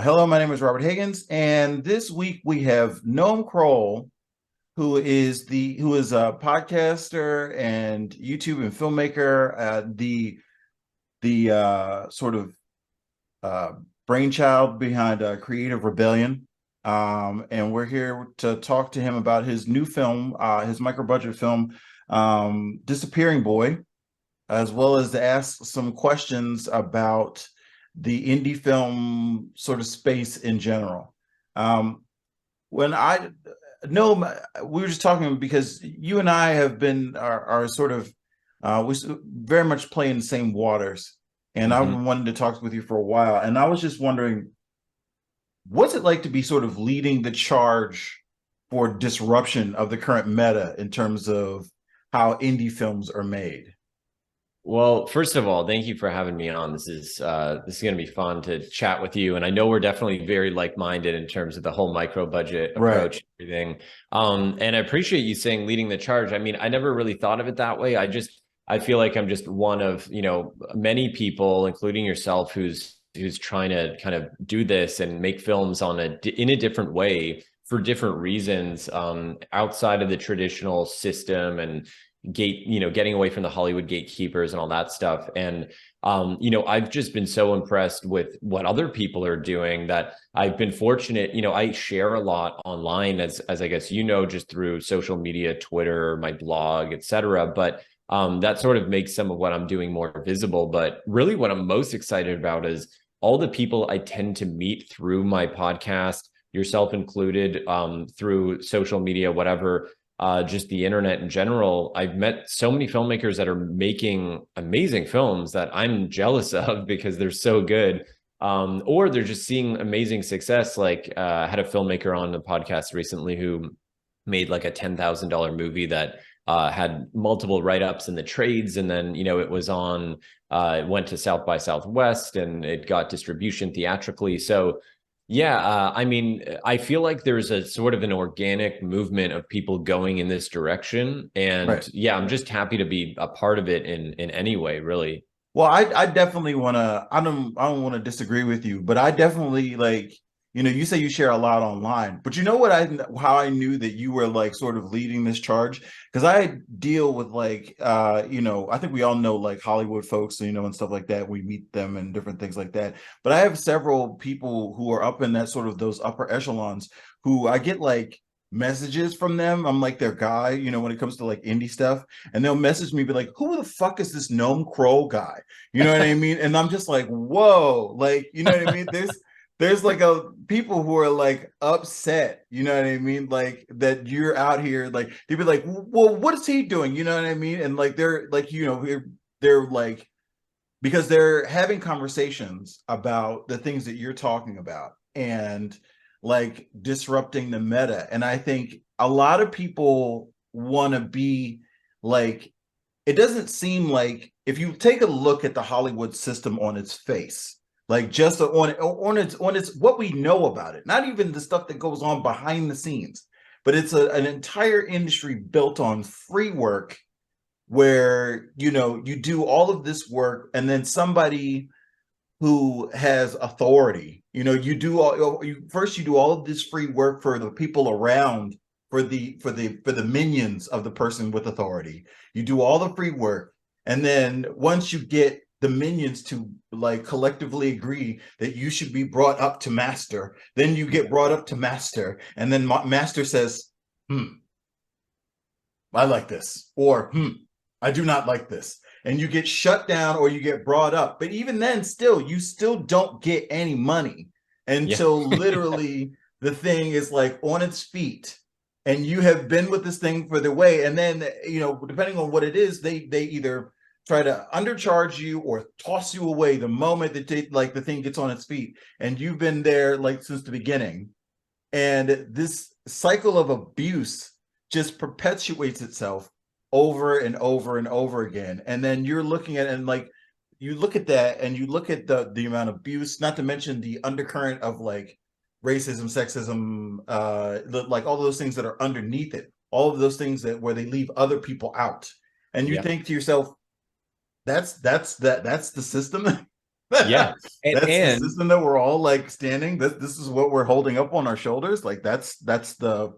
Hello, my name is Robert Higgins, and this week we have Noam Kroll, who is a podcaster and YouTube and filmmaker, the sort of uh, brainchild behind Creative Rebellion, and we're here to talk to him about his new film, his micro-budget film, Disappearing Boy, as well as to ask some questions about the indie film sort of space in general. Um, when I know, we were just talking because you and I have been are sort of we very much play in the same waters, and I've hmm been wanting to talk with you for a while, and I was just wondering, what's it like to be sort of leading the charge for disruption of the current meta in terms of how indie films are made? Well, first of all, thank you for having me on. This is going to be fun to chat with you, and I know we're definitely very like-minded in terms of the whole micro budget Right. approach, and everything. And I appreciate you saying leading the charge. I mean, I never really thought of it that way. I feel like I'm just one of many people, including yourself, who's trying to kind of do this and make films in a different way for different reasons, outside of the traditional system and getting away from the Hollywood gatekeepers and all that stuff. And I've just been so impressed with what other people are doing that I've been fortunate. I share a lot online, as I guess just through social media, Twitter, my blog, etc. But that sort of makes some of what I'm doing more visible. But really, what I'm most excited about is all the people I tend to meet through my podcast, yourself included, through social media, whatever, just the internet in general. I've met so many filmmakers that are making amazing films that I'm jealous of because they're so good. Or they're just seeing amazing success. Like, I had a filmmaker on the podcast recently who made like a $10,000 movie that had multiple write-ups in the trades, and then it went to South by Southwest and it got distribution theatrically. So yeah, I mean, I feel like there's a sort of an organic movement of people going in this direction, and Right. yeah, I'm just happy to be a part of it in any way, really. Well, I definitely want to. I don't want to disagree with you, but I definitely like. You say you share a lot online, but you know what I how I knew that you were like sort of leading this charge, because I deal with like I think we all know like Hollywood folks, and stuff like that. We meet them and different things like that. But I have several people who are up in that sort of those upper echelons who I get like messages from them. I'm like their guy, when it comes to like indie stuff, and they'll message me, be like, "Who the fuck is this Noam Kroll guy?" You know what I mean? And I'm just like, "Whoa!" Like, you know what I mean? There's like a people who are like upset, you know what I mean? Like that you're out here, like they'd be like, "Well, what is he doing?" You know what I mean? And like they're like, they're like, because they're having conversations about the things that you're talking about and like disrupting the meta. And I think a lot of people want to be like, it doesn't seem like, if you take a look at the Hollywood system on its face, like just on its what we know about it, not even the stuff that goes on behind the scenes, but it's an entire industry built on free work, where you do all of this work, and then somebody who has authority, you do all of this free work for the people around, for the minions of the person with authority. You do all the free work, and then once you get the minions to like collectively agree that you should be brought up to master, then you get brought up to master, and then master says, I like this, or I do not like this. And you get shut down or you get brought up. But even then, still, you still don't get any money Yeah. until literally the thing is like on its feet. And you have been with this thing for the way. And then, depending on what it is, they either try to undercharge you or toss you away the moment that like the thing gets on its feet. And you've been there like since the beginning. And this cycle of abuse just perpetuates itself over and over and over again. And then you're looking at, and like, you look at that and you look at the amount of abuse, not to mention the undercurrent of like racism, sexism, like all those things that are underneath it, all of those things that where they leave other people out. And you Yeah. think to yourself, that's the system. Yeah. That's the And system that we're all like standing. This is what we're holding up on our shoulders. Like that's the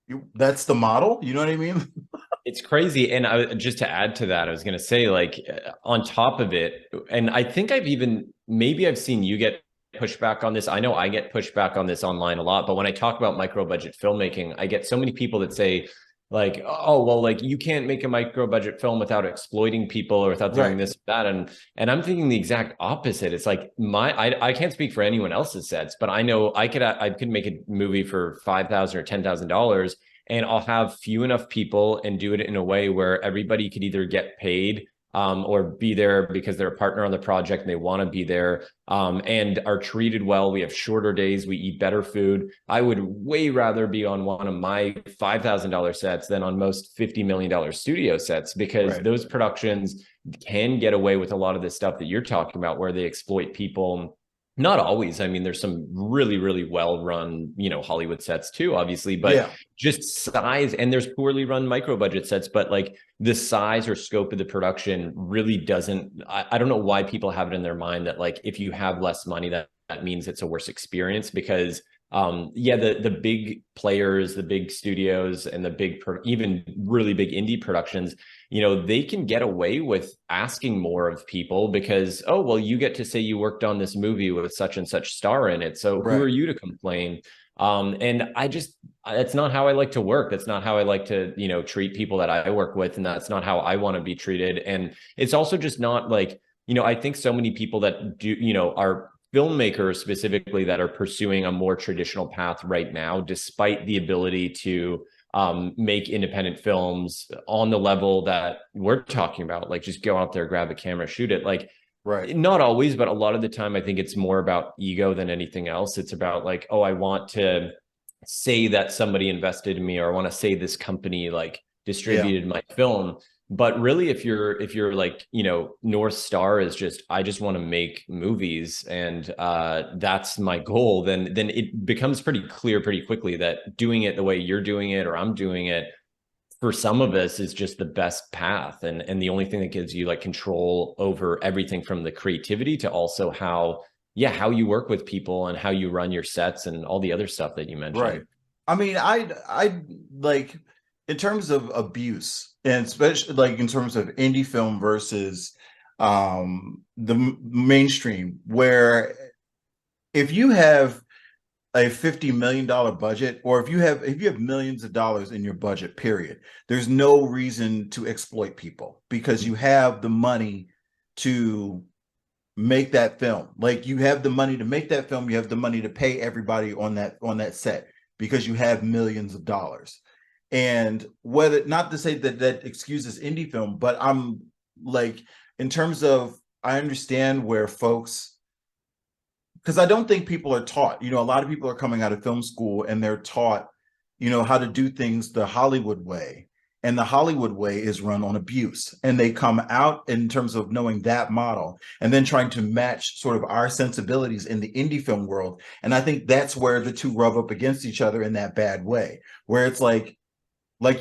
model. You know what I mean? it's crazy. And just to add to that, I was going to say, like, on top of it, and I think maybe I've seen you get pushback on this. I know I get pushback on this online a lot, but when I talk about micro budget filmmaking, I get so many people that say, like, oh, well, like, you can't make a micro budget film without exploiting people or without doing Right. this, that. And I'm thinking the exact opposite. It's like I can't speak for anyone else's sets, but I know I could make a movie for $5,000 or $10,000, and I'll have few enough people and do it in a way where everybody could either get paid, or be there because they're a partner on the project and they want to be there, and are treated well. We have shorter days. We eat better food. I would way rather be on one of my $5,000 sets than on most $50 million studio sets, because Right. those productions can get away with a lot of the stuff that you're talking about, where they exploit people. Not always. I mean, there's some really, really well run, Hollywood sets too, obviously, but Yeah. just size, and there's poorly run micro budget sets, but like the size or scope of the production really doesn't, I don't know why people have it in their mind that, like, if you have less money, that means it's a worse experience, because yeah, the big players, the big studios, and the even really big indie productions, they can get away with asking more of people because, oh, well, you get to say you worked on this movie with such and such star in it, so who Right. are you to complain? And that's not how I like to work. That's not how I like to, treat people that I work with. And that's not how I want to be treated. And it's also just not like, I think so many people that do, are filmmakers specifically that are pursuing a more traditional path right now, despite the ability to make independent films on the level that we're talking about, like just go out there, grab a camera, shoot it. Like, Right. not always, but a lot of the time, I think it's more about ego than anything else. It's about like, oh, I want to say that somebody invested in me, or I want to say this company like Yeah. distributed my film. But really, if you're like, North Star is just, I just want to make movies, and that's my goal, then it becomes pretty clear pretty quickly that doing it the way you're doing it, or I'm doing it, for some of us is just the best path, and the only thing that gives you like control over everything from the creativity to also how you work with people and how you run your sets and all the other stuff that you mentioned. Right. I mean, I like, in terms of abuse, and especially like in terms of indie film versus the mainstream, where if you have a $50 million budget, or if you have millions of dollars in your budget, period, there's no reason to exploit people, because you have the money to make that film. Like, you have the money to make that film, you have the money to pay everybody on that set, because you have millions of dollars. And whether, not to say that that excuses indie film, but I'm like, in terms of, I understand where folks, because I don't think people are taught, a lot of people are coming out of film school and they're taught, how to do things the Hollywood way. And the Hollywood way is run on abuse. And they come out in terms of knowing that model and then trying to match sort of our sensibilities in the indie film world. And I think that's where the two rub up against each other in that bad way, where it's like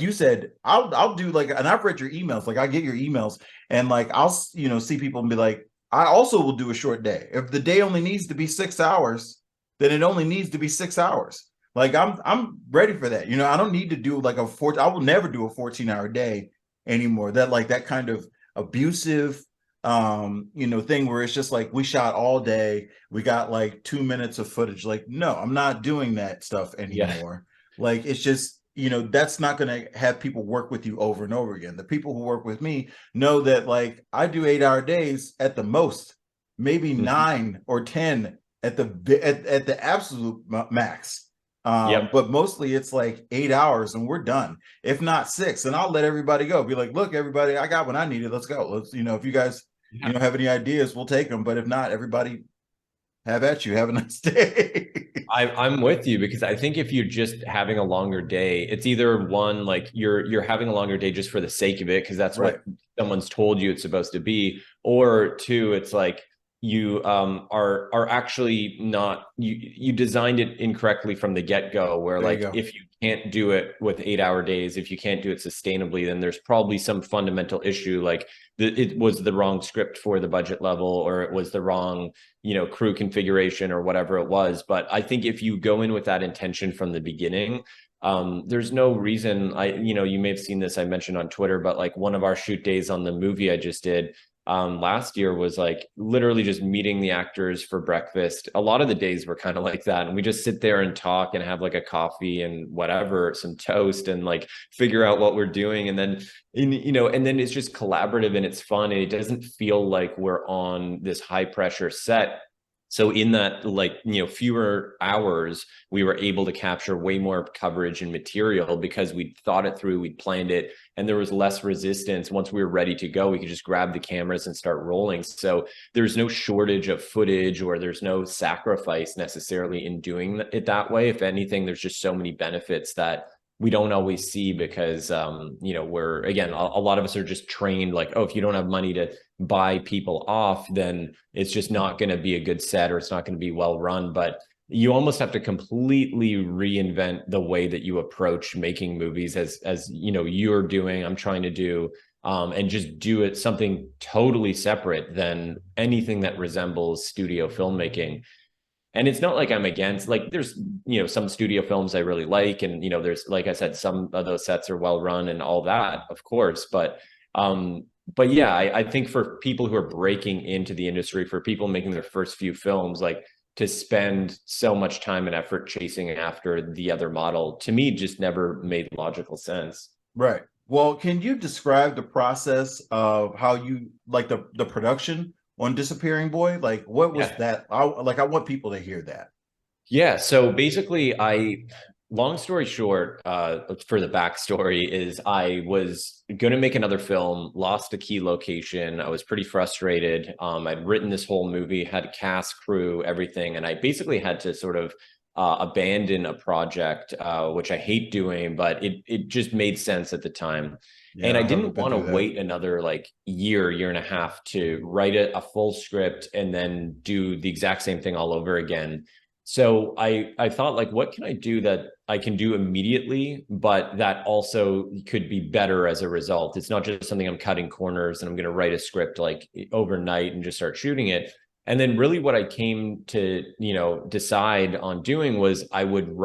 you said, I'll do like, and I've read your emails, like I get your emails, and like I'll see people and be like, I also will do a short day. If the day only needs to be 6 hours, then it only needs to be 6 hours. Like, I'm ready for that. I don't need to do like I will never do a 14-hour day anymore. That kind of abusive thing where it's just like, we shot all day, we got like 2 minutes of footage. Like, no, I'm not doing that stuff Yeah. anymore. Like, it's just, that's not going to have people work with you over and over again. The people who work with me know that, like, I do 8-hour days at the most, maybe Mhm. 9 or 10 at the absolute max. Yep. But mostly it's like 8 hours and we're done, if not 6. And I'll let everybody go. Be like, look, everybody, I got what I needed. Let's go. Let's, if you guys, Yeah. have any ideas, we'll take them. But if not, everybody, have at you. Have a nice day. I'm with you, because I think if you're just having a longer day, it's either one, like you're having a longer day just for the sake of it, because that's Right. what someone's told you it's supposed to be, or two, it's like, you are actually not, you designed it incorrectly from the get-go, where There you like go. if you can't do it with 8-hour days, if you can't do it sustainably, then there's probably some fundamental issue, like it was the wrong script for the budget level, or it was the wrong, crew configuration or whatever it was. But I think if you go in with that intention from the beginning, there's no reason. You may have seen this, I mentioned on Twitter, but like one of our shoot days on the movie I just did last year was like literally just meeting the actors for breakfast. A lot of the days were kind of like that, and we just sit there and talk and have like a coffee and whatever, some toast, and like figure out what we're doing. And then and then it's just collaborative and it's fun, and it doesn't feel like we're on this high pressure set. So in that, like, fewer hours, we were able to capture way more coverage and material because we'd thought it through, we'd planned it, and there was less resistance. Once we were ready to go, we could just grab the cameras and start rolling. So there's no shortage of footage, or there's no sacrifice necessarily in doing it that way. If anything, there's just so many benefits that we don't always see because, we're, again, a lot of us are just trained like, oh, if you don't have money to buy people off, then it's just not going to be a good set, or it's not going to be well run. But you almost have to completely reinvent the way that you approach making movies, as you're doing, I'm trying to do, and just do it something totally separate than anything that resembles studio filmmaking. And it's not like I'm against, like, there's, some studio films I really like. And, there's, like I said, some of those sets are well run and all that, of course. But yeah, I think for people who are breaking into the industry, for people making their first few films, like, to spend so much time and effort chasing after the other model, to me, just never made logical sense. Right. Well, can you describe the process of how you like the production on Disappearing Boy? Like, what was that? I want people to hear that. Yeah. So basically, long story short, for the backstory is I was going to make another film, lost a key location. I was pretty frustrated. I'd written this whole movie, had cast, crew, everything. And I basically had to sort of abandon a project, which I hate doing, but it just made sense at the time. Yeah, and I I haven't didn't been want to through that. wait another like year and a half to write a full script and then do the exact same thing all over again. So I thought, like, what can I do that I can do immediately, but that also could be better as a result? It's not just something I'm cutting corners and I'm going to write a script like overnight and just start shooting it. And then really what I came to, decide on doing was I would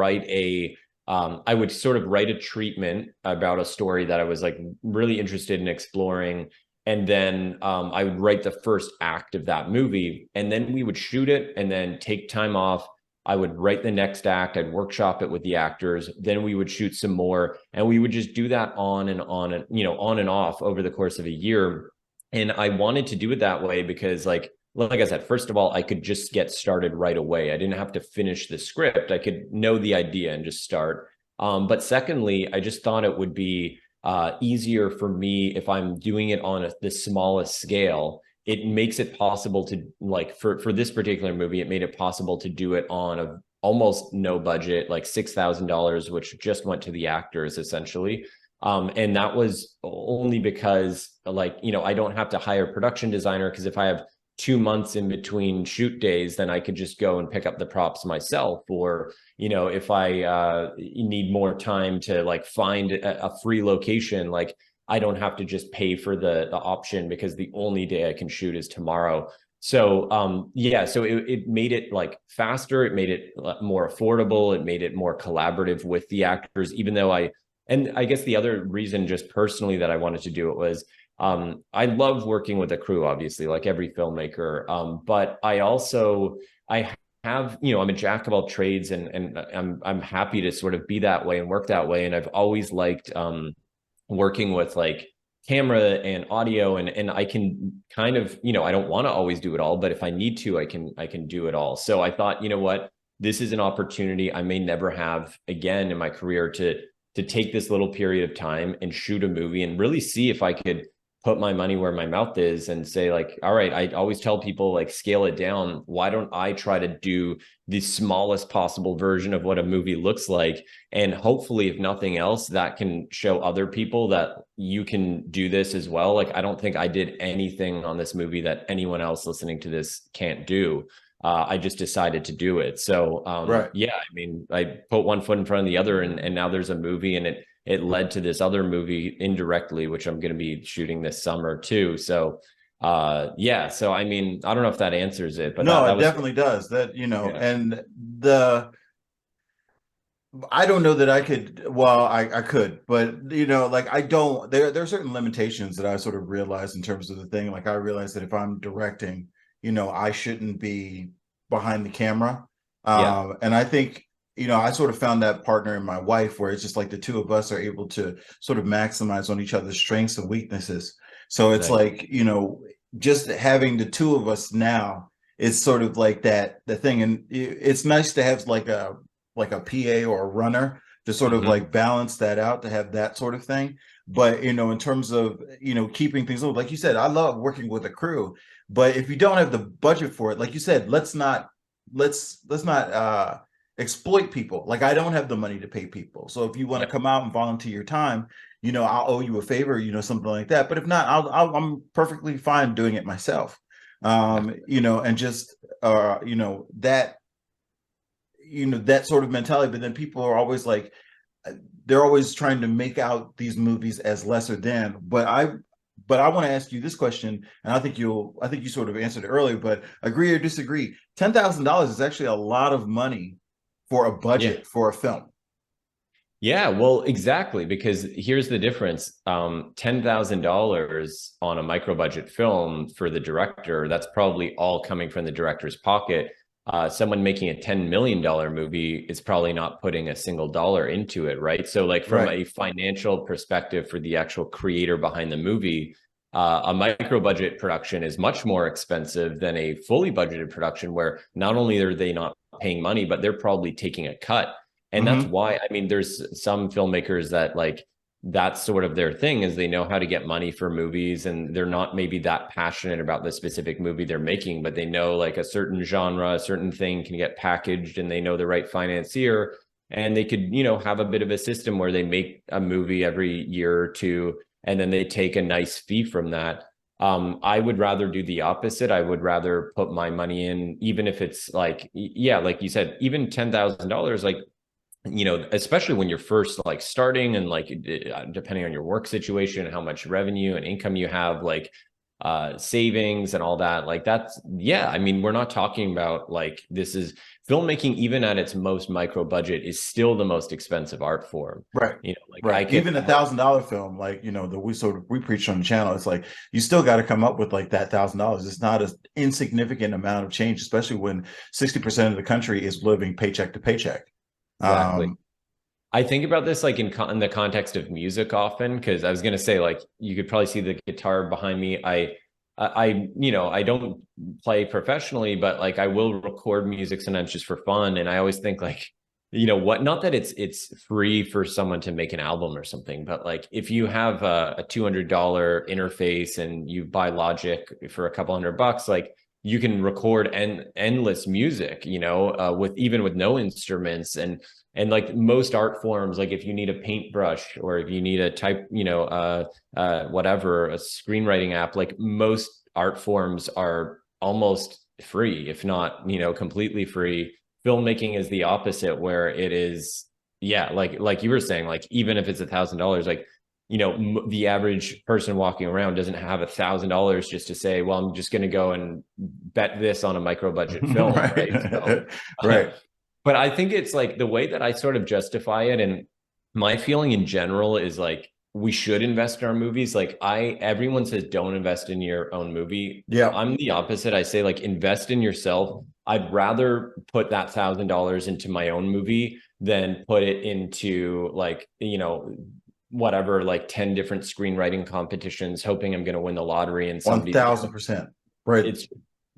I would sort of write a treatment about a story that I was like really interested in exploring. And then I would write the first act of that movie, and then we would shoot it and then take time off. I would write the next act. I'd workshop it with the actors. Then we would shoot some more, and we would just do that on and on and, on and off over the course of a year. And I wanted to do it that way because, like I said, first of all, I could just get started right away. I didn't have to finish the script. I could know the idea and just start. But secondly, I just thought it would be easier for me if I'm doing it on the smallest scale. It makes it possible to, like, for this particular movie, it made it possible to do it on a almost no budget, like $6,000, which just went to the actors essentially. And that was only because, like, I don't have to hire a production designer, because if I have 2 months in between shoot days, then I could just go and pick up the props myself. Or, if I need more time to like find a free location, like, I don't have to just pay for the option because the only day I can shoot is tomorrow. So yeah, so it made it like faster, it made it more affordable, it made it more collaborative with the actors, even though and I guess the other reason just personally that I wanted to do it was I love working with a crew, obviously, like every filmmaker. But I have, I'm a jack of all trades, and I'm happy to sort of be that way and work that way. And I've always liked working with like camera and audio, and I can kind of, I don't want to always do it all, but if I need to, I can do it all. So I thought, you know what, this is an opportunity I may never have again in my career to take this little period of time and shoot a movie and really see if I could put my money where my mouth is and say like, all right, I always tell people like scale it down. Why don't I try to do the smallest possible version of what a movie looks like? And hopefully, if nothing else, that can show other people that you can do this as well. Like, I don't think I did anything on this movie that anyone else listening to this can't do. I just decided to do it. So Right. yeah, I mean, I put one foot in front of the other, and now there's a movie, and it led to this other movie indirectly, which I'm going to be shooting this summer too. So yeah, so I mean, I don't know if that answers it, but No, that it was definitely does. That, you know, yeah. and the I don't know that I could, well, I could, but you know, like I don't, there are certain limitations that I sort of realized in terms of the thing. Like I realized that if I'm directing, you know, I shouldn't be behind the camera. Yeah, And I think, you know, I sort of found that partner in my wife where it's just like the two of us are able to sort of maximize on each other's strengths and weaknesses. So it's nice. like, you know, just having the two of us now, it's sort of like that, the thing. And it's nice to have like a PA or a runner to sort of Hmm. like balance that out, to have that sort of thing. But you know, in terms of, you know, keeping things open, like you said, I love working with a crew. But if you don't have the budget for it, like you said, let's not exploit people. Like I don't have the money to pay people. So if you want to Yeah, come out and volunteer your time, you know, I'll owe you a favor, you know, something like that. But if not, I'm perfectly fine doing it myself. definitely. You know, and just you know, that, you know, that sort of mentality. But then people are always like, they're always trying to make out these movies as lesser than. But I want to ask you this question, and I think you sort of answered it earlier, but agree or disagree, $10,000 is actually a lot of money for a Yeah. budget for a film. Yeah, well, exactly, because here's the difference. $10,000 on a micro budget film for the director, that's probably all coming from the director's pocket. Someone making a $10 million movie is probably not putting a single dollar into it, right? So, like, from Right. a financial perspective for the actual creator behind the movie, a micro budget production is much more expensive than a fully budgeted production, where not only are they not paying money, but they're probably taking a cut. And that's Mm-hmm. why, I mean, there's some filmmakers that like that's sort of their thing, is they know how to get money for movies, and they're not maybe that passionate about the specific movie they're making, but they know like a certain genre, a certain thing can get packaged, and they know the right financier, and they could, you know, have a bit of a system where they make a movie every year or two, and then they take a nice fee from that. I would rather do the opposite. I would rather put my money in, even if it's like, yeah, like you said, even $10,000, like, you know, especially when you're first like starting, and like depending on your work situation and how much revenue and income you have, like savings and all that, like that's, yeah, I mean, we're not talking about like, this is filmmaking, even at its most micro budget, is still the most expensive art form. Right. You know, like I Right. could Even $1,000 film, like, you know, that we preach on the channel, it's like you still got to come up with like that $1,000. It's not an insignificant amount of change, especially when 60% of the country is living paycheck to paycheck. exactly. Um, I think about this like in the context of music often, because I was going to say, like, you could probably see the guitar behind me. You know, I don't play professionally, but like I will record music sometimes just for fun. And I always think like, you know what, not that it's free for someone to make an album or something, but like if you have a $200 interface and you buy Logic for a couple $100, like you can record endless music, you know, with even with no instruments. And like most art forms, like if you need a paintbrush or if you need a type, you know, whatever, a screenwriting app, like most art forms are almost free, if not, you know, completely free. Filmmaking is the opposite, where it is, yeah, like you were saying, like even if it's $1,000, like, you know, the average person walking around doesn't have $1,000 just to say, well, I'm just going to go and bet this on a micro budget film, right? So right. Right. but I think it's like the way that I sort of justify it, and my feeling in general is like we should invest in our movies. Like everyone says don't invest in your own movie. Yeah. I'm the opposite. I say like invest in yourself. I'd rather put that $1,000 into my own movie than put it into like, you know, whatever, like 10 different screenwriting competitions, hoping I'm going to win the lottery and One somebody's going to, thousand percent. Right. it's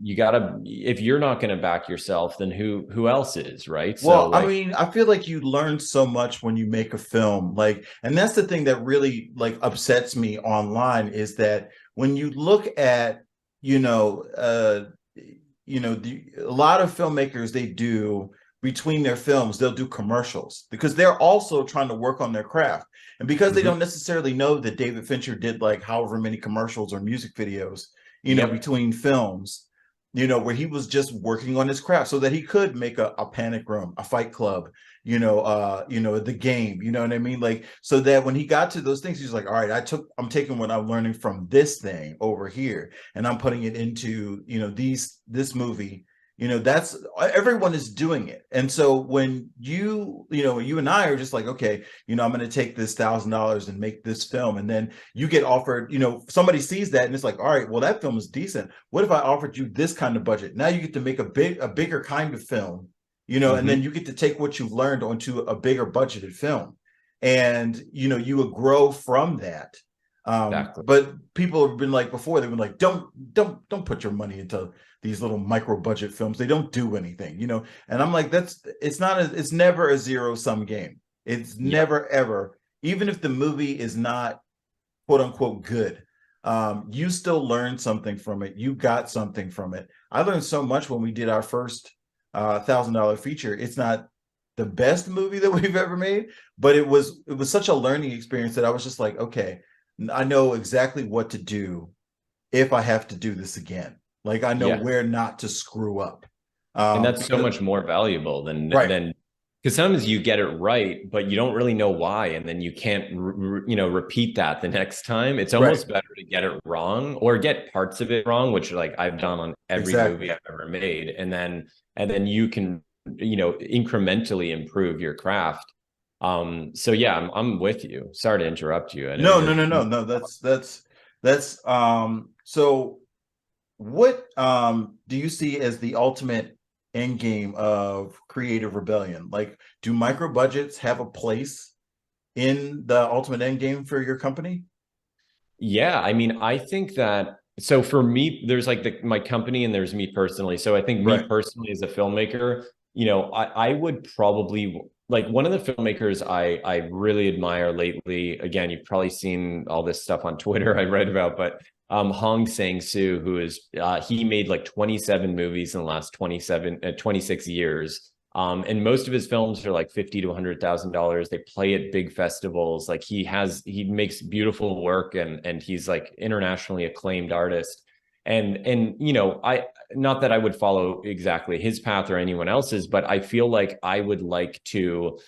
you gotta, if you're not going to back yourself, then who else is, right? So Well, I like, mean, I feel like you learn so much when you make a film. Like, and that's the thing that really like upsets me online is that when you look at, you know, a lot of filmmakers they do between their films, they'll do commercials because they're also trying to work on their craft. And because they mhm. don't necessarily know that David Fincher did like however many commercials or music videos, Yep. between films, where he was just working on his craft so that he could make a Panic Room, a Fight Club, The Game, you know what I mean? Like, so that when he got to those things, he's like, all right, I'm taking what I'm learning from this thing over here and I'm putting it into, this movie. That's everyone is doing it. And so when you and I are just like, okay, I'm going to take this $1,000 and make this film. And then you get offered, somebody sees that and it's like, all right, well, that film is decent. What if I offered you this kind of budget? Now you get to make a bigger kind of film, and Mhm. then you get to take what you've learned onto a bigger budgeted film. And, you would grow from that. Exactly. But people have been like before, they've been like, don't put your money into these little micro budget films. They don't do anything, And I'm like, it's never a zero sum game. It's Yeah. never ever, even if the movie is not quote unquote good, you still learn something from it. You got something from it. I learned so much when we did our first $1,000 feature. It's not the best movie that we've ever made, but it was such a learning experience that I was just like, okay, I know exactly what to do if I have to do this again. Like I know Yeah. where not to screw up. And that's so Because much more valuable right, than because sometimes you get it right, but you don't really know why, and then you can't repeat that the next time. It's right, almost better to get it wrong or get parts of it wrong, which like I've done on every movie exactly. I've ever made, and then you can incrementally improve your craft. So yeah, I'm with you. Sorry to interrupt you. I know No, no, you're. no, no, no. That's so what do you see as the ultimate end game of creative rebellion? Like, do micro budgets have a place in the ultimate end game for your company? Yeah, I mean, I think that so for me, there's like my company and there's me personally. So I think me Right. personally as a filmmaker, I would probably like one of the filmmakers I really admire lately. Again, you've probably seen all this stuff on Twitter I read about, but Hong Sang-soo, who is he made like 27 movies in the last 26 years. And most of his films are like 50 to $100,000. They play at big festivals. Like he makes beautiful work and he's like internationally acclaimed artist. And I not that I would follow exactly his path or anyone else's, but I feel like I would like to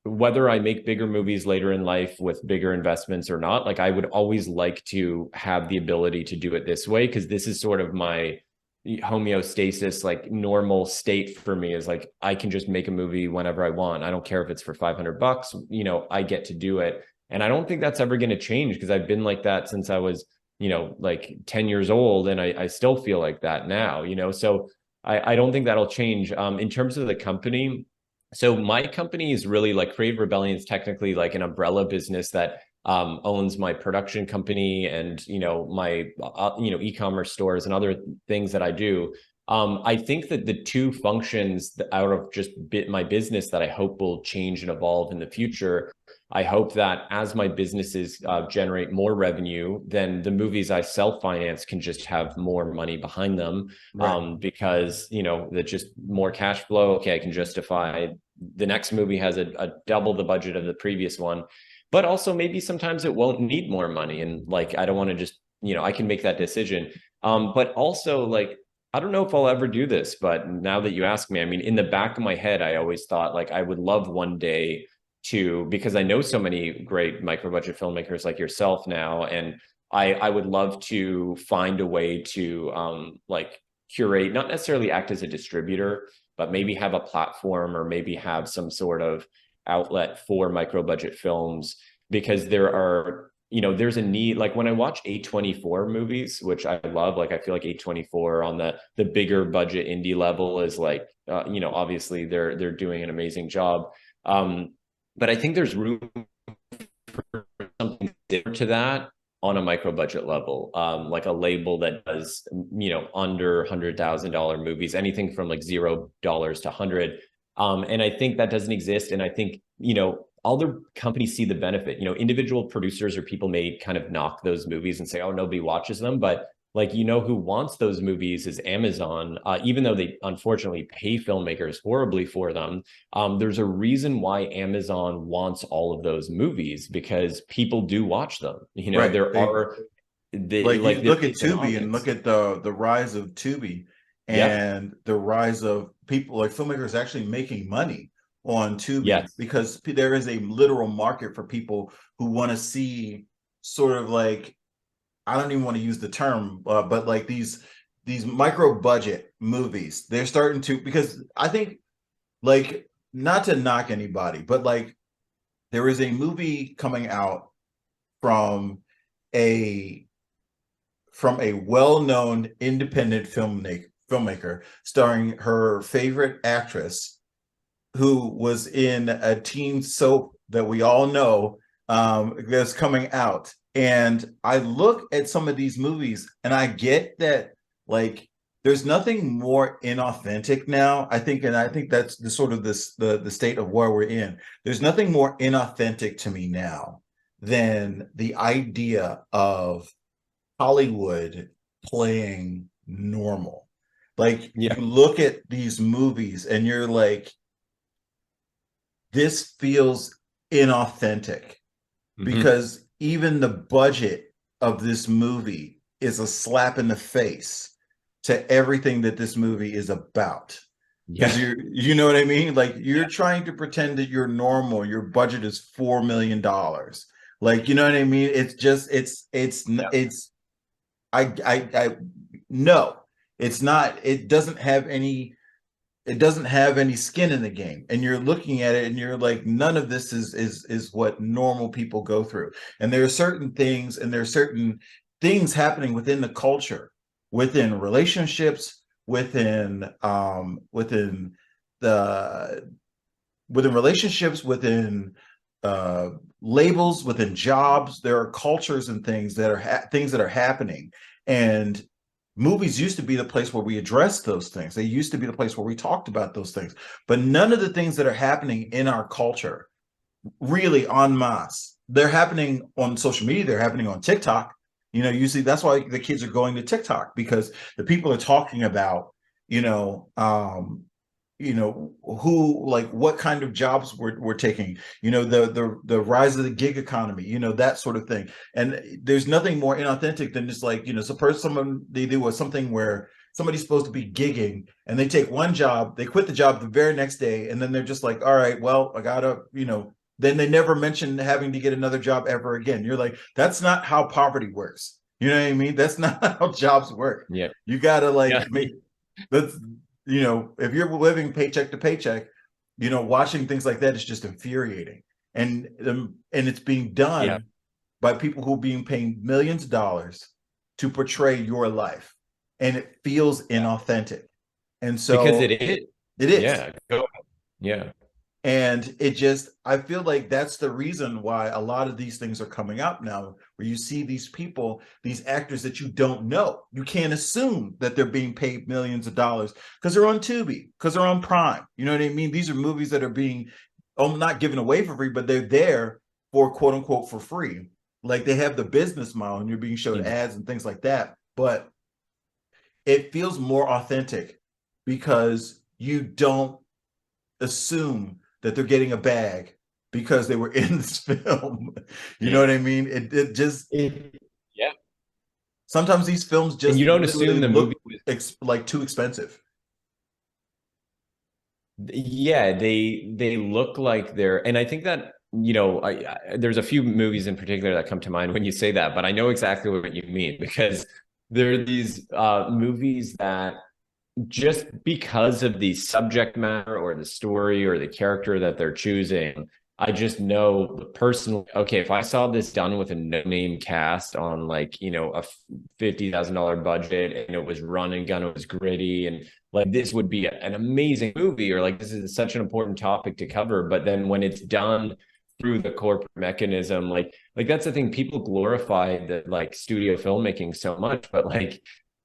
whether I make bigger movies later in life with bigger investments or not, like I would always like to have the ability to do it this way because this is sort of my homeostasis, like normal state for me is like I can just make a movie whenever I want. I don't care if it's for $500, I get to do it. And I don't think that's ever going to change because I've been like that since I was, like 10 years old and I still feel like that now, so I don't think that'll change. In terms of the company, so my company is really like Creative Rebellion is technically like an umbrella business that owns my production company and my e-commerce stores and other things that I do. I think that the two functions out of just my business that I hope will change and evolve in the future. I hope that as my businesses generate more revenue, then the movies I self-finance can just have more money behind them Right. because that just more cash flow. Okay, I can justify the next movie has a double the budget of the previous one, but also maybe sometimes it won't need more money, and like I don't want to just I can make that decision. But also like I don't know if I'll ever do this, but now that you ask me, I mean, in the back of my head, I always thought like I would love one day to because I know so many great micro budget filmmakers like yourself now, and I would love to find a way to like curate, not necessarily act as a distributor, but maybe have a platform or maybe have some sort of outlet for micro budget films because there are there's a need. Like when I watch A24 movies, which I love, like I feel like A24 on the bigger budget indie level is like obviously they're doing an amazing job, but I think there's room for something different to that on a micro budget level, like a label that does, under $100,000 movies, anything from like $0 to 100. And I think that doesn't exist. And I think, all the companies see the benefit. Individual producers or people may kind of knock those movies and say, oh, nobody watches them. But like, who wants those movies is Amazon, even though they unfortunately pay filmmakers horribly for them. There's a reason why Amazon wants all of those movies, because people do watch them. Right. There are like you look at Tubi and look at the rise of Tubi and the rise of people like filmmakers actually making money on Tubi because there is a literal market for people who want to see sort of like, I don't even want to use the term, but like these micro budget movies, they're starting to, because I think, like, not to knock anybody, but like there is a movie coming out from a well-known independent filmmaker starring her favorite actress who was in a teen soap that we all know that's coming out. And I look at some of these movies and I get that, like, there's nothing more inauthentic now. I think that's the sort of the state of where we're in. There's nothing more inauthentic to me now than the idea of Hollywood playing normal. Like, you look at these movies and you're like, this feels inauthentic because even the budget of this movie is a slap in the face to everything that this movie is about. Because you know what I mean? Like, you're trying to pretend that you're normal. Your budget is $4 million. Like, you know what I mean? It's just, no, it's not. It doesn't have any skin in the game. And you're looking at it and you're like, none of this is what normal people go through. And there are certain things happening within the culture, within relationships, within relationships, within labels, within jobs. There are cultures and things that are happening. And movies used to be the place where we addressed those things. They used to be the place where we talked about those things. But none of the things that are happening in our culture really en masse. They're happening on social media. They're happening on TikTok. You see, that's why the kids are going to TikTok, because the people are talking about, who, like, what kind of jobs we're taking, the rise of the gig economy, that sort of thing. And there's nothing more inauthentic than just like, suppose they do something where somebody's supposed to be gigging and they take one job, they quit the job the very next day, and then they're just like, all right, well, I gotta, then they never mention having to get another job ever again. You're like, that's not how poverty works. You know what I mean? That's not how jobs work. Yeah. You gotta make that's, if you're living paycheck to paycheck, watching things like that is just infuriating. And it's being done by people who are being paid millions of dollars to portray your life. And it feels inauthentic. And so because it is. Yeah. Go ahead. Yeah. And I feel like that's the reason why a lot of these things are coming up now, where you see these people, these actors that you don't know. You can't assume that they're being paid millions of dollars because they're on Tubi, because they're on Prime. You know what I mean? These are movies that are being not given away for free, but they're there for, quote unquote, for free. Like, they have the business model and you're being shown ads and things like that. But it feels more authentic because you don't assume that they're getting a bag because they were in this film. You know what I mean? It just sometimes these films just, and you don't assume the movie like too expensive. Yeah, they look like they're, and I think that, there's a few movies in particular that come to mind when you say that, but I know exactly what you mean, because there are these movies that, just because of the subject matter or the story or the character that they're choosing, I just know personally, okay, if I saw this done with a no-name cast on, like, a $50,000 budget, and it was run and gun, it was gritty, and like, this would be an amazing movie, or like, this is such an important topic to cover. But then when it's done through the corporate mechanism. Like that's the thing, people glorify the like studio filmmaking so much, but like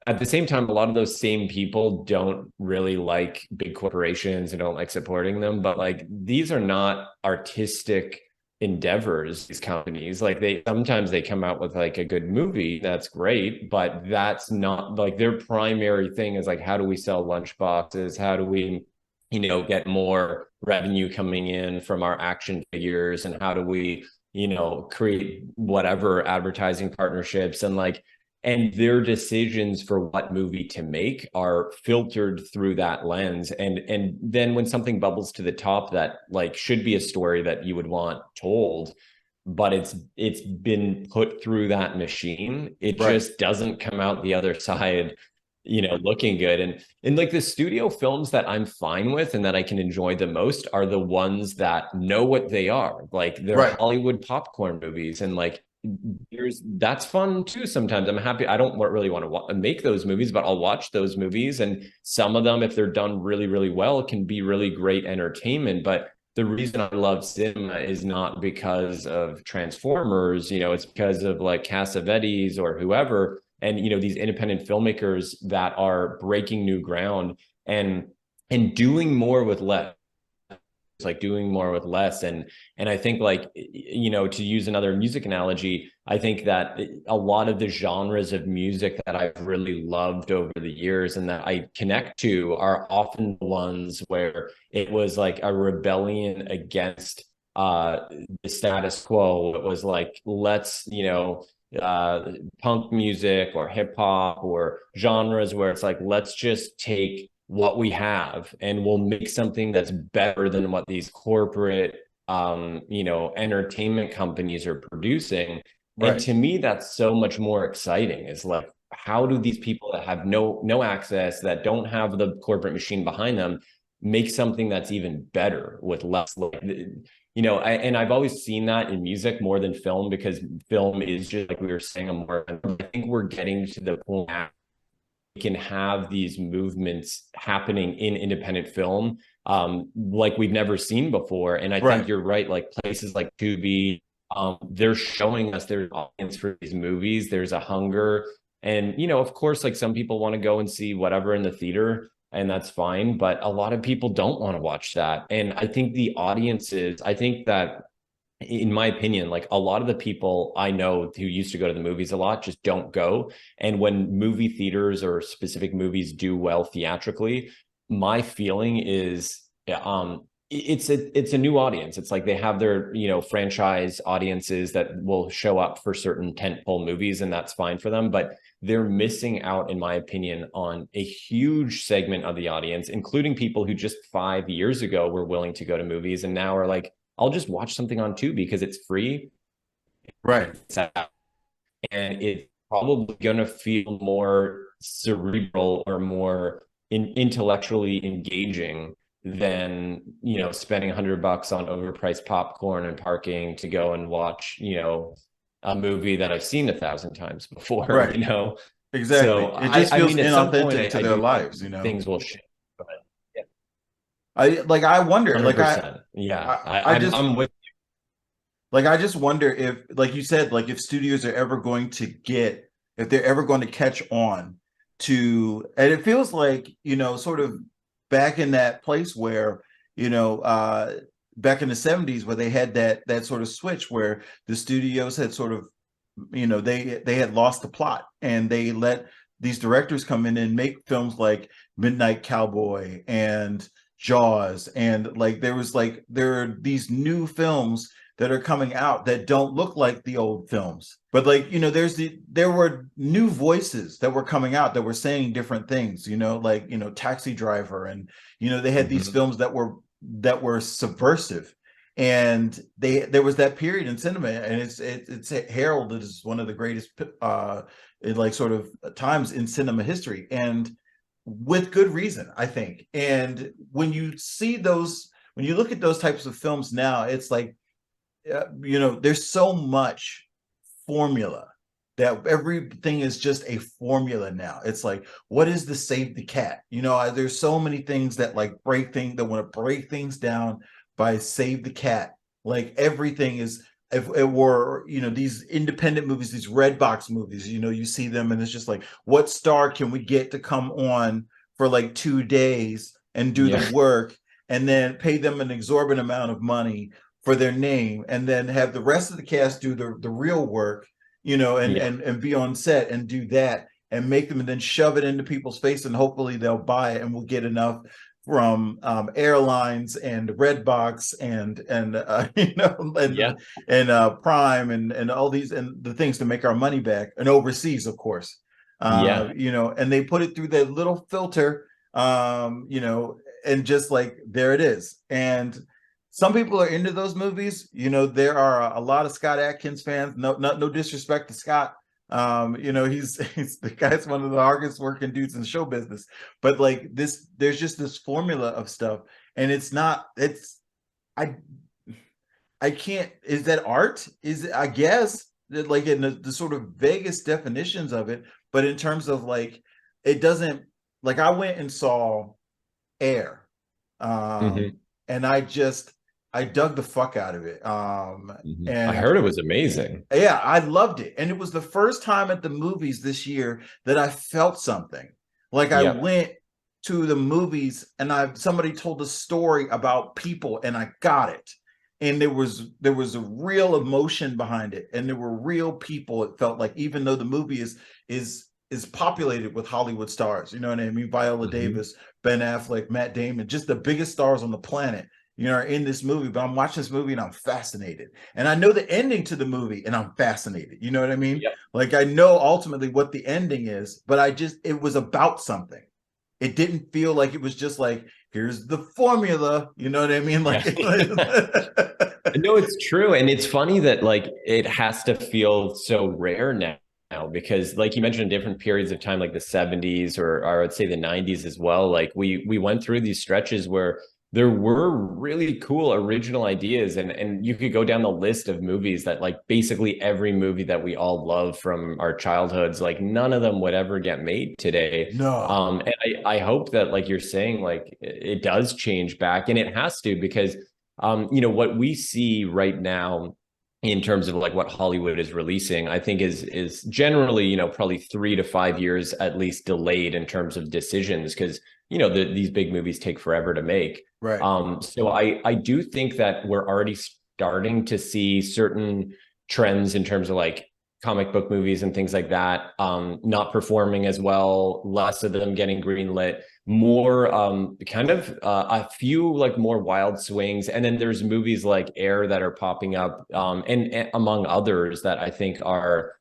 at the same time, a lot of those same people don't really like big corporations and don't like supporting them. But like these are not artistic endeavors, these companies. Like they sometimes they come out with like a good movie, that's great, but that's not like their primary thing is like, how do we sell lunch boxes? How do we, get more revenue coming in from our action figures? And how do we, create whatever advertising partnerships, and like, and their decisions for what movie to make are filtered through that lens. And then when something bubbles to the top that like should be a story that you would want told, but it's been put through that machine, it just doesn't come out the other side looking good. And like the studio films that I'm fine with and that I can enjoy the most are the ones that know what they are. Like they're Hollywood popcorn movies, and like that's fun too. Sometimes I'm happy. I don't really want to make those movies, but I'll watch those movies. And some of them, if they're done really, really well, can be really great entertainment. But the reason I love cinema is not because of Transformers, it's because of like Cassavetes or whoever. And, these independent filmmakers that are breaking new ground and doing more with less. Like doing more with less. And I think like, to use another music analogy, I think that a lot of the genres of music that I've really loved over the years and that I connect to are often the ones where it was like a rebellion against the status quo. It was like, let's, punk music or hip hop or genres where it's like, let's just take what we have and we'll make something that's better than what these corporate entertainment companies are producing. And to me, that's so much more exciting. Is like, how do these people that have no access, that don't have the corporate machine behind them, make something that's even better with less, like, and I've always seen that in music more than film, because film is just like we were saying, I think we're getting to the point now we can have these movements happening in independent film like we've never seen before. And I think you're right, like places like Tubi, they're showing us there's an audience for these movies, there's a hunger. And, of course, like some people want to go and see whatever in the theater, and that's fine. But a lot of people don't want to watch that. And I think the audiences, I think that, in my opinion, like a lot of the people I know who used to go to the movies a lot just don't go. And when movie theaters or specific movies do well theatrically, my feeling is it's a new audience. It's like they have their, franchise audiences that will show up for certain tentpole movies, and that's fine for them. But they're missing out, in my opinion, on a huge segment of the audience, including people who just 5 years ago were willing to go to movies and now are like, I'll just watch something on Tubi because it's free. And it's probably going to feel more cerebral or more intellectually engaging than, spending $100 on overpriced popcorn and parking to go and watch, a movie that I've seen 1,000 times before, Exactly. So it just feels inauthentic to their lives, Things will shift. I wonder, 100%. I'm with you. Like, I just wonder if, like you said, like if studios are ever going to if they're ever going to catch on to, and it feels like, sort of back in that place where, back in the 70s where they had that sort of switch where the studios had sort of, they had lost the plot and they let these directors come in and make films like Midnight Cowboy and Jaws, and like there are these new films that are coming out that don't look like the old films, but like there were new voices that were coming out that were saying different things, like Taxi Driver, and they had these films that were subversive, and there was that period in cinema, and it's heralded as one of the greatest like sort of times in cinema history, and with good reason, I think. And when you look at those types of films now, it's like, there's so much formula that everything is just a formula now. It's like, what is the save the cat? There's so many things that like that want to break things down by save the cat. Like everything is, if it were, you know, these independent movies, these red box movies, you know, you see them and it's just like, what star can we get to come on for like 2 days and do the work, and then pay them an exorbitant amount of money for their name, and then have the rest of the cast do the real work, you know, and be on set and do that, and make them, and then shove it into people's face, and hopefully they'll buy it, and we'll get enough from airlines and Redbox and you know, and Prime and all these and the things to make our money back, and overseas, of course. You know, and they put it through that little filter, you know, and just like there it is. And some people are into those movies. You know, there are a lot of Scott Adkins fans. No disrespect to Scott. You know, he's the guy's one of the hardest working dudes in the show business, but like this, there's just this formula of stuff, and I can't, is that art? Is it, I guess that, like, in the sort of vaguest definitions of it, but in terms of like, it doesn't, like, I went and saw Air, and I dug the fuck out of it. And I heard it was amazing. Yeah, I loved it. And it was the first time at the movies this year that I felt something. Like I went to the movies and somebody told a story about people and I got it. And there was a real emotion behind it. And there were real people. It felt like, even though the movie is populated with Hollywood stars, you know what I mean? Viola Davis, Ben Affleck, Matt Damon, just the biggest stars on the planet, you know, are in this movie. But I'm watching this movie and I'm fascinated. And I know the ending to the movie and I'm fascinated. You know what I mean? Like, I know ultimately what the ending is, but it was about something. It didn't feel like it was just like, here's the formula. You know what I mean? Like, no, it's true. And it's funny that like it has to feel so rare now, because like you mentioned, different periods of time, like the 70s or I would say the 90s as well. Like we went through these stretches where there were really cool original ideas, and you could go down the list of movies that, like, basically every movie that we all love from our childhoods, like none of them would ever get made today. No. And I hope that, like you're saying, like it does change back, and it has to, because you know, what we see right now in terms of like what Hollywood is releasing, I think is generally, you know, probably 3 to 5 years at least delayed in terms of decisions, because, you know, these big movies take forever to make. Right. So I do think that we're already starting to see certain trends in terms of like comic book movies and things like that, not performing as well, less of them getting greenlit, more kind of a few like more wild swings. And then there's movies like Air that are popping up, and among others that I think are,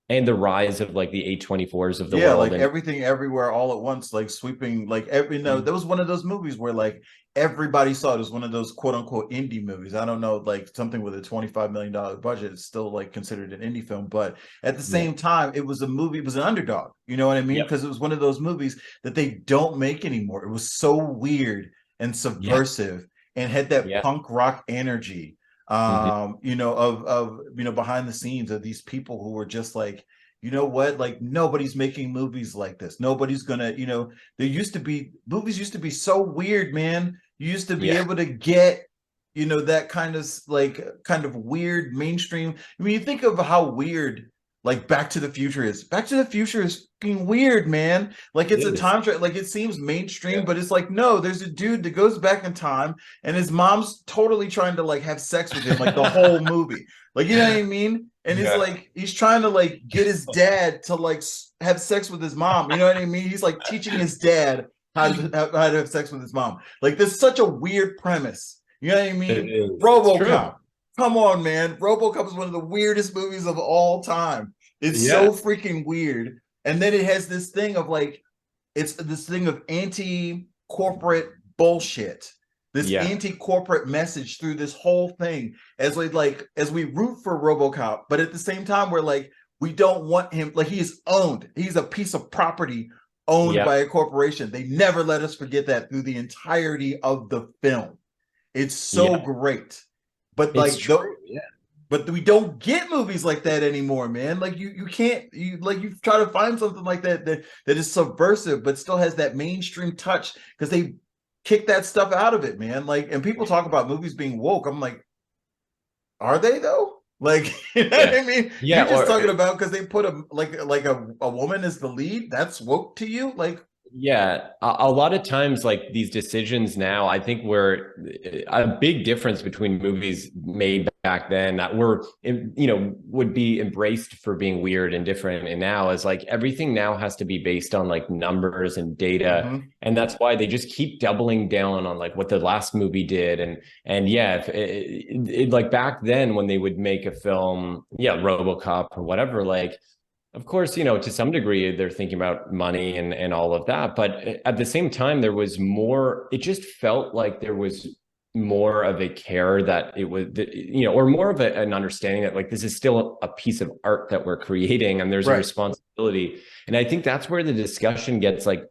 and the rise of like the A24s of the world. Like Everything Everywhere All at Once, like sweeping, like every, you know, that was one of those movies where like everybody saw it. It was one of those quote unquote indie movies. I don't know, like something with a $25 million budget is still like considered an indie film, but at the same time, it was a movie, it was an underdog, you know what I mean? Because it was one of those movies that they don't make anymore. It was so weird and subversive and had that punk rock energy, you know, of you know, behind the scenes of these people who were just like, you know what, like nobody's making movies like this. Nobody's gonna, you know, movies used to be so weird, man. You used to be able to get, you know, that kind of weird mainstream. I mean, you think of how weird like Back to the Future is. Back to the Future is fucking weird, man. Like it's a time travel, like it seems mainstream, but it's like, no, there's a dude that goes back in time and his mom's totally trying to like have sex with him like the whole movie. Like, you know what I mean? And it's like, he's trying to like get his dad to like have sex with his mom. You know what I mean? He's like teaching his dad how to have sex with his mom. Like, there's such a weird premise. You know what I mean? RoboCop. Come on, man. RoboCop is one of the weirdest movies of all time. It's so freaking weird. And then it has this thing of like, it's this thing of anti-corporate bullshit. This anti-corporate message through this whole thing, as we root for RoboCop, but at the same time, we're like, we don't want him, like, he is owned. He's a piece of property owned by a corporation. They never let us forget that through the entirety of the film. It's so great. But like, but we don't get movies like that anymore, man. Like you can't, you try to find something like that is subversive, but still has that mainstream touch, because they kick that stuff out of it, man. Like, and people talk about movies being woke. I'm like, Are they though? Like, you know what Yeah. I mean? Yeah. You're just talking about because they put a woman as the lead. That's woke to you? Like, Yeah, a lot of times, like these decisions now, I think were a big difference between movies made back then that were, would be embraced for being weird and different. And now is like everything now has to be based on like numbers and data. mhm. And that's why they just keep doubling down on like what the last movie did. And yeah, if like back then when they would make a film, yeah, RoboCop or whatever, like of course, to some degree, they're thinking about money and all of that. But at the same time, there was more, it just felt like there was more of a care that it was, or more of an understanding that like this is still a piece of art that we're creating and there's a Right. responsibility. And I think that's where the discussion gets like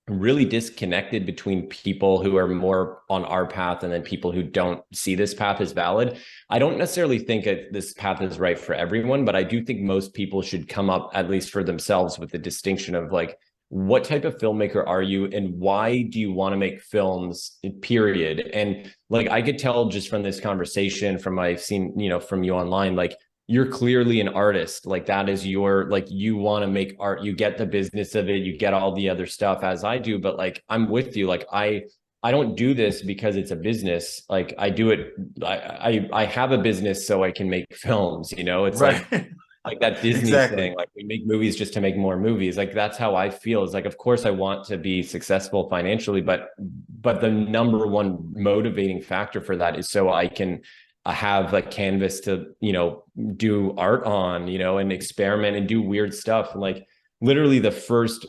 really disconnected between people who are more on our path and then people who don't see this path as valid. I don't necessarily think that this path is right for everyone, but I do think most people should come up, at least for themselves, with the distinction of like, what type of filmmaker are you and why do you want to make films, period? And like, I could tell just from this conversation, from I've seen, from you online, like you're clearly an artist. Like that is your, like, you want to make art, you get the business of it, you get all the other stuff as I do, but like, I'm with you. Like I don't do this because it's a business. Like I do it. I have a business so I can make films, it's Right. like that Disney Exactly. thing, like we make movies just to make more movies. Like that's how I feel. Is like, of course I want to be successful financially, but the number one motivating factor for that is so I can have a canvas to, do art on, and experiment and do weird stuff. And like literally the first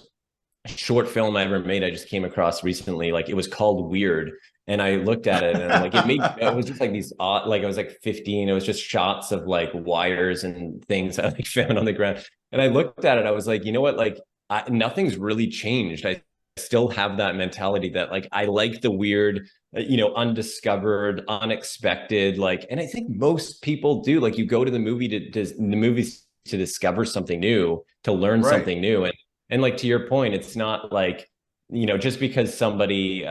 short film I ever made, I just came across recently, like it was called Weird. And I looked at it and like it was just like these odd, like I was like 15. It was just shots of like wires and things I like found on the ground. And I looked at it, I was like, you know what? Like nothing's really changed. I still have that mentality that like I like the weird, undiscovered, unexpected, like, and I think most people do. Like you go to the movies to discover something new, to learn Right. something new. And like to your point, it's not like, just because somebody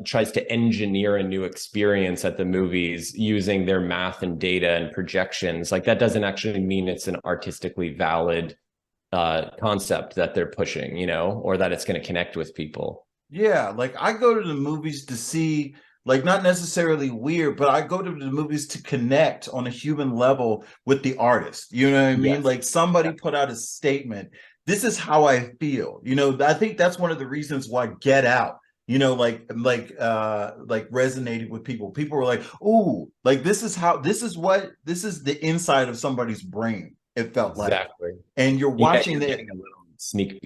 tries to engineer a new experience at the movies using their math and data and projections, like that doesn't actually mean it's an artistically valid concept that they're pushing, or that it's going to connect with people. Yeah, like I go to the movies to see, like, not necessarily weird, but I go to the movies to connect on a human level with the artist. You know what I mean? Yes. Like somebody Yeah. put out a statement. This is how I feel. I think that's one of the reasons why Get Out, like resonated with people. People were like, "Ooh, like this is the inside of somebody's brain." It felt like, Exactly. and you're Yeah, watching you're that. getting a little sneak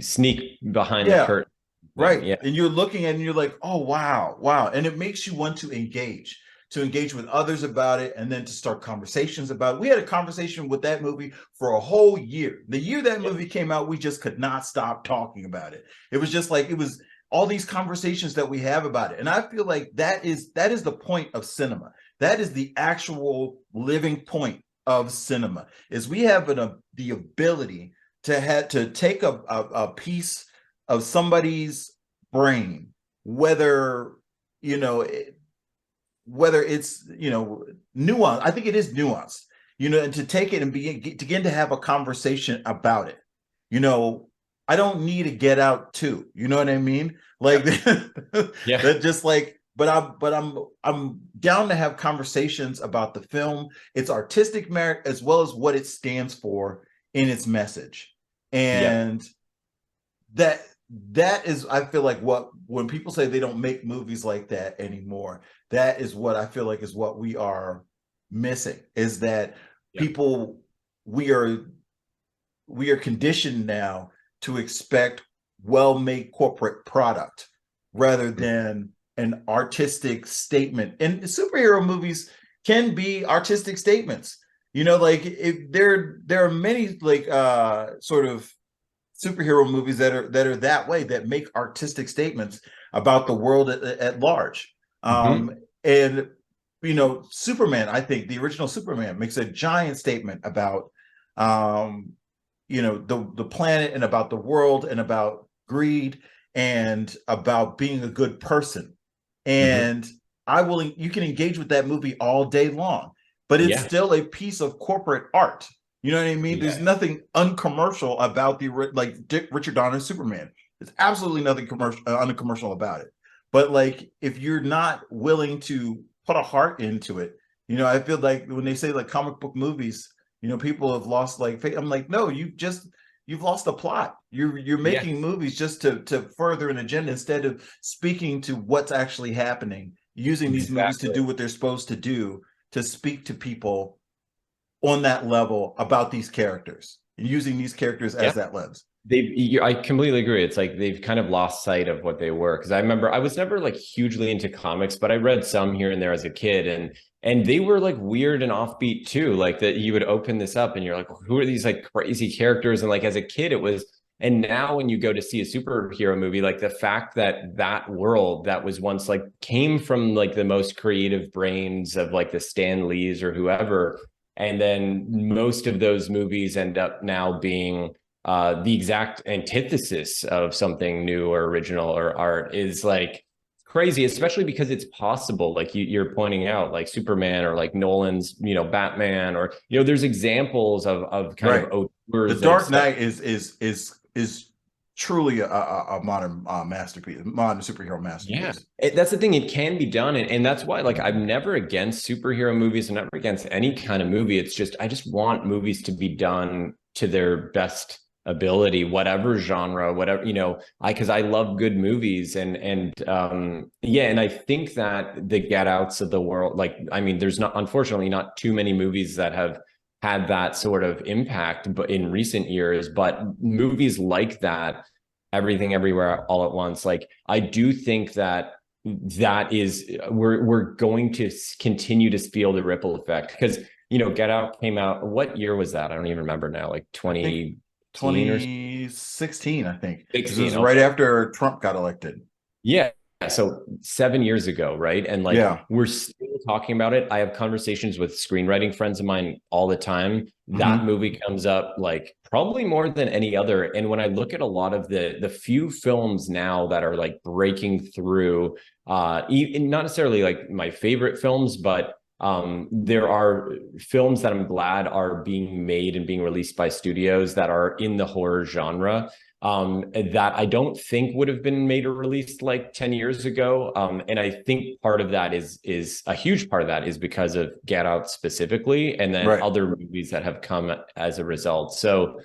behind the Yeah. curtain thing. Right. Yeah. And you're looking at it and you're like, oh, wow, wow. And it makes you want to engage with others about it, and then to start conversations about it. We had a conversation with that movie for a whole year. The year that movie came out, we just could not stop talking about it. It was just like, it was all these conversations that we have about it. And I feel like that is the point of cinema. That is the actual living point of cinema, is we have the ability to take a piece of somebody's brain, whether you know whether it's nuance. I think it is nuance, and to take it and begin to have a conversation about it. I don't need to Get Out too. You know what I mean? Like Yeah. that, just like. But I'm down to have conversations about the film, its artistic merit, as well as what it stands for in its message, Yeah. and that is, I feel like, what, when people say they don't make movies like that anymore, that is what I feel like is what we are missing, is that Yeah. people, we are conditioned now to expect well-made corporate product rather than an artistic statement. And superhero movies can be artistic statements. Like, if there are many, like, sort of superhero movies that are that way, that make artistic statements about the world at large. Mm-hmm. And Superman, I think the original Superman makes a giant statement about the planet, and about the world, and about greed, and about being a good person. Mm-hmm. And you can engage with that movie all day long. but it's Yeah. still a piece of corporate art. You know what I mean? Yeah. There's nothing uncommercial about Richard Donner's Superman. There's absolutely nothing uncommercial about it. But like, if you're not willing to put a heart into it, I feel like when they say like comic book movies, people have lost like faith. I'm like, no, you've lost the plot. You're making movies just to further an agenda instead of speaking to what's actually happening, using these movies to do what they're supposed to do, to speak to people on that level about these characters, and using these characters as that lens. I completely agree. It's like they've kind of lost sight of what they were. Because I remember I was never like hugely into comics, but I read some here and there as a kid, and they were like weird and offbeat too. Like that you would open this up and you're like, who are these like crazy characters? And like as a kid, it was. And now when you go to see a superhero movie, like the fact that that world that was once like came from like the most creative brains of like the Stan Lees or whoever, and then most of those movies end up now being the exact antithesis of something new or original or art is like crazy, especially because it's possible. Like you're pointing out, like Superman or like Nolan's, Batman, or there's examples of kind of The Dark Knight is truly a modern masterpiece, modern superhero masterpiece. Yeah, that's the thing. It can be done, and that's why, like, I'm never against superhero movies. I'm never against any kind of movie. It's just I just want movies to be done to their best ability, whatever genre, whatever, because I love good movies, and I think that the Get Outs of the world, like, I mean, there's unfortunately not too many movies that have had that sort of impact but in recent years, but movies like that, Everything Everywhere All at Once, like I do think that is we're going to continue to feel the ripple effect, because Get Out came out, what year was that? I don't even remember now, like 2016, I think. 16, it was right after Trump got elected. Yeah. So 7 years ago, right? And like we're still talking about it. I have conversations with screenwriting friends of mine all the time. That movie comes up like probably more than any other. And when I look at a lot of the few films now that are like breaking through, not necessarily like my favorite films, but there are films that I'm glad are being made and being released by studios that are in the horror genre, that I don't think would have been made or released like 10 years ago. And I think part of that is a huge part of that is because of Get Out specifically, and then other movies that have come as a result. So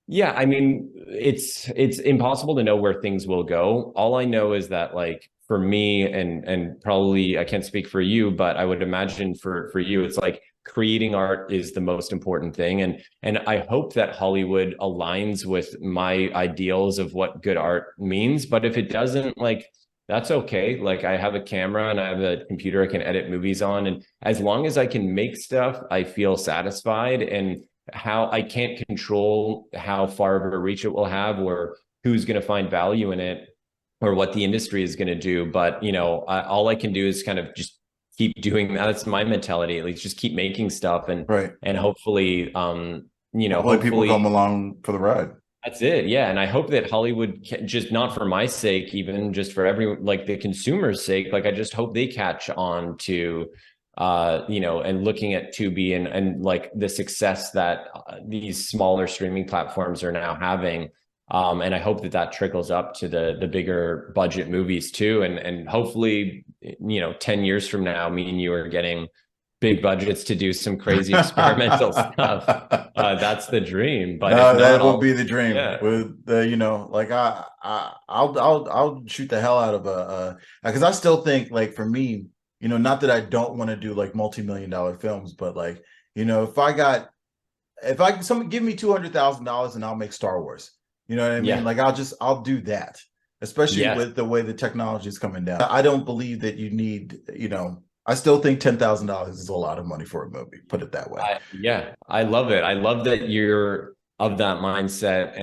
yeah, I mean, it's impossible to know where things will go. All I know is that, like, for me, and probably I can't speak for you, but I would imagine for you, it's like creating art is the most important thing. And I hope that Hollywood aligns with my ideals of what good art means. But if it doesn't, like, that's okay. Like, I have a camera and I have a computer I can edit movies on. And as long as I can make stuff, I feel satisfied. And how I can't control how far of a reach it will have, or who's going to find value in it, or what the industry is going to do. But, all I can do is kind of just keep doing that. That's my mentality, at least, just keep making stuff, and hopefully, hopefully people come along for the ride. That's it. Yeah. And I hope that Hollywood, just not for my sake, even just for like the consumer's sake, like I just hope they catch on to, and looking at Tubi and like the success that these smaller streaming platforms are now having. And I hope that trickles up to the bigger budget movies too. And hopefully, 10 years from now, me and you are getting big budgets to do some crazy experimental stuff. That's the dream. But that will be the dream. Yeah. With like I'll shoot the hell out of because I still think, like, for me, not that I don't want to do like multi-million-dollar films, but like, if someone give me $200,000 and I'll make Star Wars. You know what I mean? Yeah. Like, I'll do that, especially with the way the technology is coming down. I don't believe that you need, I still think $10,000 is a lot of money for a movie. Put it that way. I love it. I love that you're of that mindset,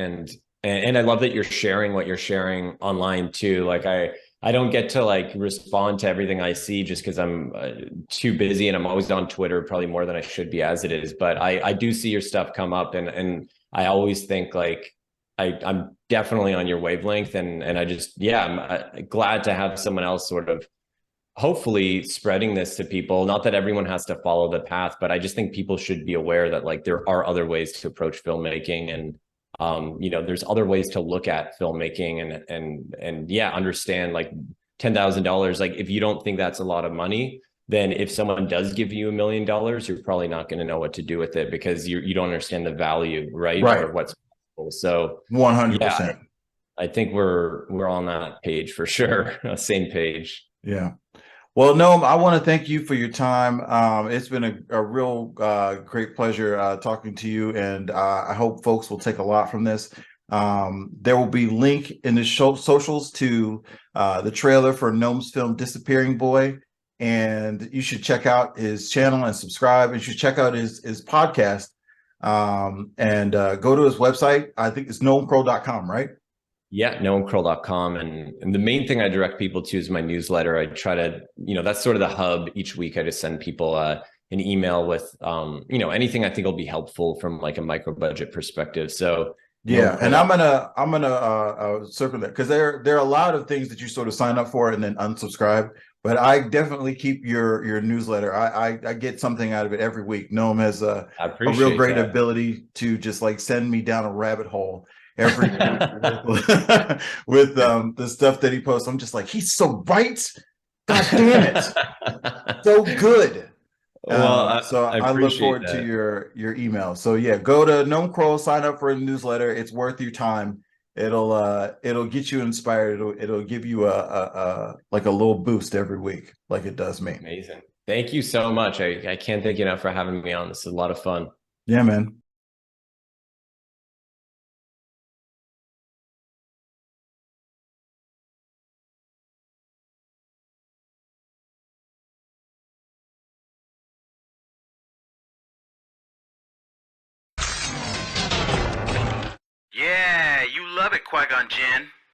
and I love that you're sharing what you're sharing online too. Like I don't get to like respond to everything I see just because I'm too busy, and I'm always on Twitter probably more than I should be as it is. But I do see your stuff come up, and I always think like, I'm definitely on your wavelength, and I just, I'm glad to have someone else sort of hopefully spreading this to people. Not that everyone has to follow the path, but I just think people should be aware that like there are other ways to approach filmmaking, and there's other ways to look at filmmaking, and yeah, understand like $10,000. Like if you don't think that's a lot of money, then if someone does give you $1 million, you're probably not going to know what to do with it because you don't understand the value, right? Right. Or what's possible. So 100%. Yeah, I think we're on that page for sure. Same page. Yeah. Well, Noam, I want to thank you for your time. It's been a real great pleasure talking to you, and I hope folks will take a lot from this. There will be link in the show socials to the trailer for Noam's film Disappearing Boy, and you should check out his channel and subscribe. And you should check out his podcast and go to his website. I think it's noamkroll.com, right? Yeah, noamkroll.com. And the main thing I direct people to is my newsletter. I try to, that's sort of the hub. Each week I just send people an email with, anything I think will be helpful from like a micro budget perspective. So yeah, and I'm gonna circle that, because there are a lot of things that you sort of sign up for and then unsubscribe. But I definitely keep your newsletter. I get something out of it every week. Noam has a real great ability to just like send me down a rabbit hole every with the stuff that he posts. I'm just like, he's so right. God damn it. So good. Well, so I look forward to your email. So yeah, go to Noam Kroll, sign up for a newsletter. It's worth your time. It'll get you inspired. It'll give you a like a little boost every week, like it does me. Amazing. Thank you so much. I can't thank you enough for having me on. This is a lot of fun. Yeah, man. Yeah, you love it, Qui-Gon Jinn.